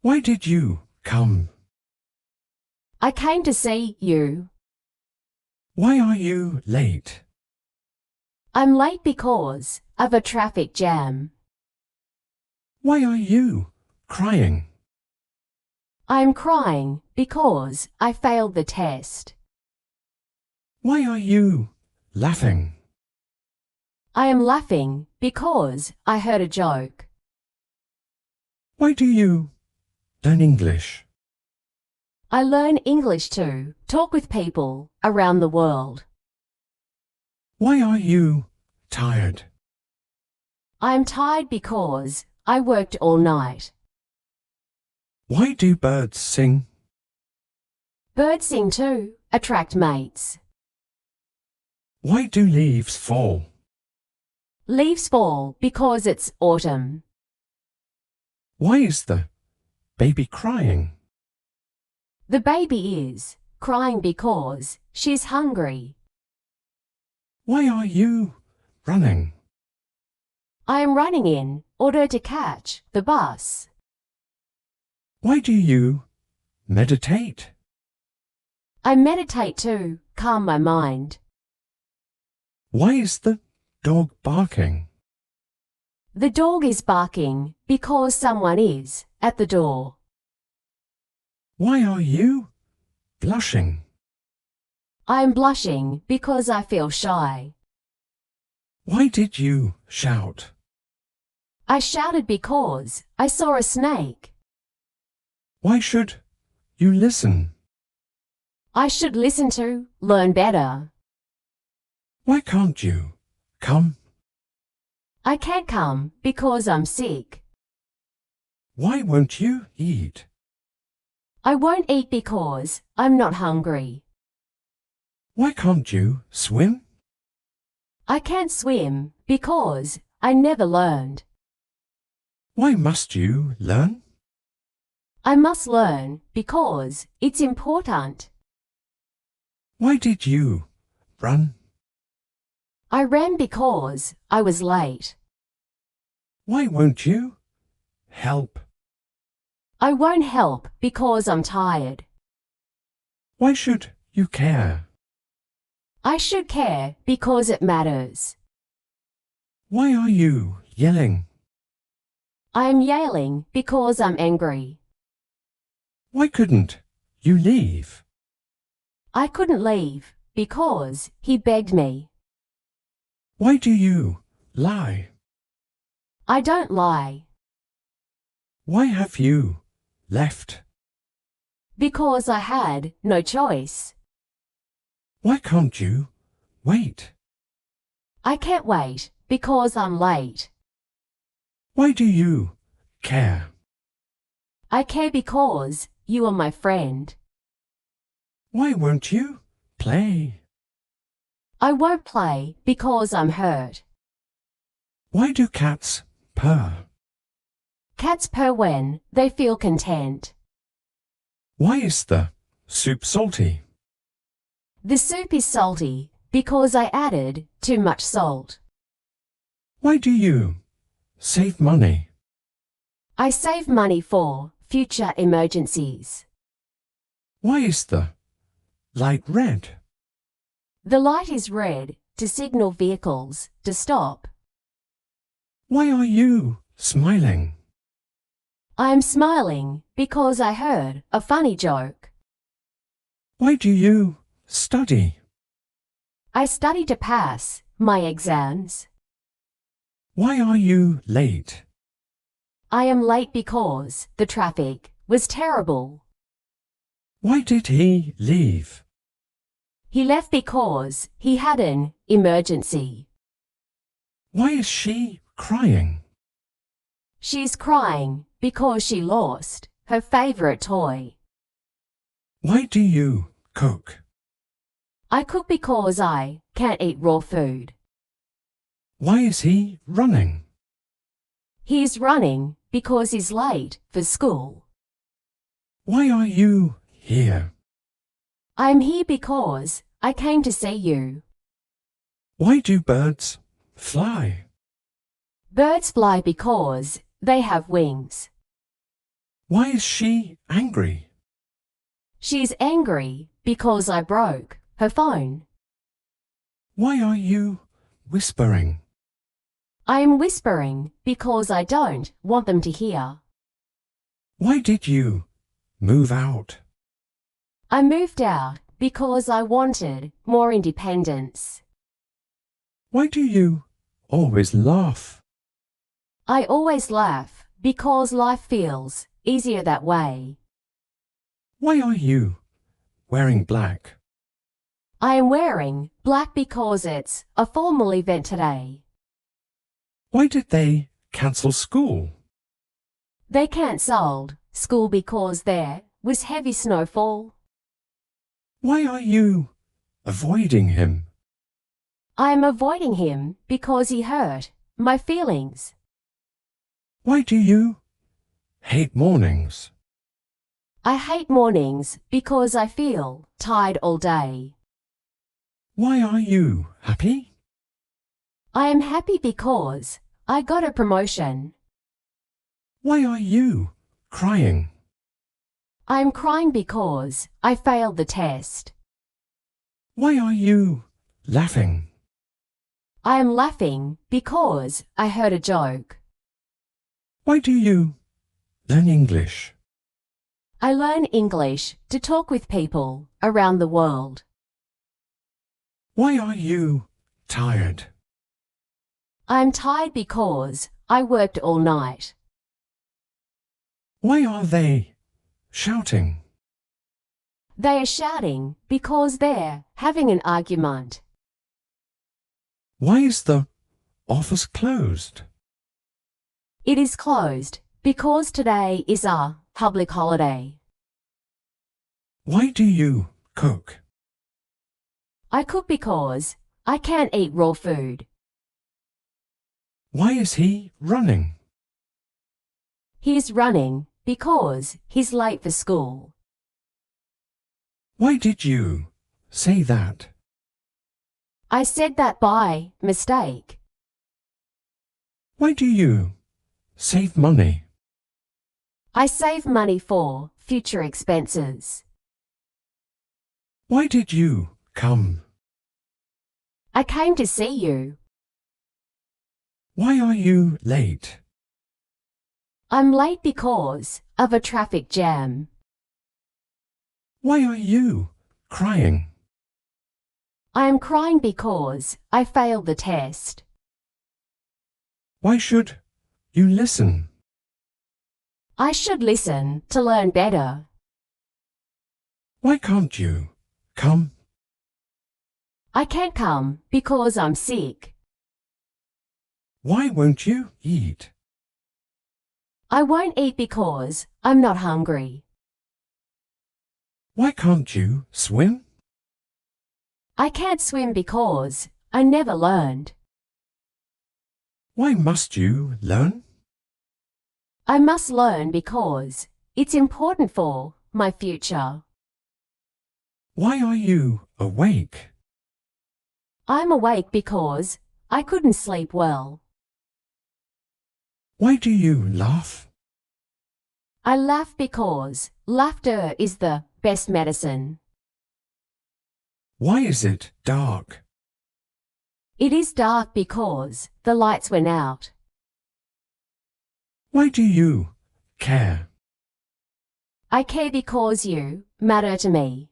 Why did you come? I came to see you. Why are you late? I'm late because of a traffic jam. Why are you crying? I'm crying because I failed the test. Why are you laughing? I am laughing because I heard a joke. Why do you learn English? I learn English to talk with people around the world. Why are you tired? I am tired because I worked all night. Why do birds sing? Birds sing to attract mates. Why do leaves fall? Leaves fall because it's autumn. Why is the baby crying? The baby is crying because she's hungry. Why are you running? I am running in order to catch the bus. Why do you meditate? I meditate to calm my mind. Why is the dog barking? The dog is barking because someone is at the door. Why are you blushing? I am blushing because I feel shy. Why did you shout? I shouted because I saw a snake. Why should you listen? I should listen to learn better. Why can't you come? I can't come because I'm sick. Why won't you eat? I won't eat because I'm not hungry. Why can't you swim? I can't swim because I never learned. Why must you learn? I must learn because it's important. Why did you run? I ran because I was late. Why won't you help? I won't help because I'm tired. Why should you care? I should care because it matters. Why are you yelling? I am yelling because I'm angry. Why couldn't you leave? I couldn't leave because he begged me. Why do you lie? I don't lie Why have you left? because I had no choice. Why can't you wait? I can't wait because I'm late. Why do you care? I care because you are my friend. Why won't you play? I won't play because I'm hurt. Why do cats purr? Cats purr when they feel content. Why is the soup salty? The soup is salty because I added too much salt. Why do you save money? I save money for future emergencies. Why is the light red? The light is red to signal vehicles to stop. Why are you smiling? I am smiling because I heard a funny joke. Why do you study? I study to pass my exams. Why are you late? I am late because the traffic was terrible. Why did he leave? He left because he had an emergency. Why is she crying? She's crying because she lost her favorite toy. Why do you cook? I cook because I can't eat raw food. Why is he running? He's running because he's late for school. Why are you here? I'm here because I came to see you. Why do birds fly? Birds fly because they have wings. Why is she angry? She's angry because I broke her phone. Why are you whispering? I am whispering because I don't want them to hear. Why did you move out? I moved out because I wanted more independence. Why do you always laugh? I always laugh because life feels easier that way. Why are you wearing black? I am wearing black because it's a formal event today. Why did they cancel school? They cancelled school because there was heavy snowfall. Why are you avoiding him? I am avoiding him because he hurt my feelings. Why do you hate mornings? I hate mornings because I feel tired all day. Why are you happy? I am happy because I got a promotion. Why are you crying? I am crying because I failed the test. Why are you laughing? I am laughing because I heard a joke. Why do you learn English? I learn English to talk with people around the world. Why are you tired? I am tired because I worked all night. Why are they shouting? They are shouting because they're having an argument. Why is the office closed? It is closed because today is a public holiday. Why do you cook? I cook because I can't eat raw food. Why is he running? He is running because he's late for school. Why did you say that? I said that by mistake. Why do you save money? I save money for future expenses. Why did you come? I came to see you. Why are you late? I'm late because of a traffic jam. Why are you crying? I am crying because I failed the test. Why should you listen? I should listen to learn better. Why can't you come? I can't come because I'm sick. Why won't you eat? I won't eat because I'm not hungry. Why can't you swim? I can't swim because I never learned. Why must you learn? I must learn because it's important for my future. Why are you awake? I'm awake because I couldn't sleep well. Why do you laugh? I laugh because laughter is the best medicine. Why is it dark? It is dark because the lights went out. Why do you care? I care because you matter to me.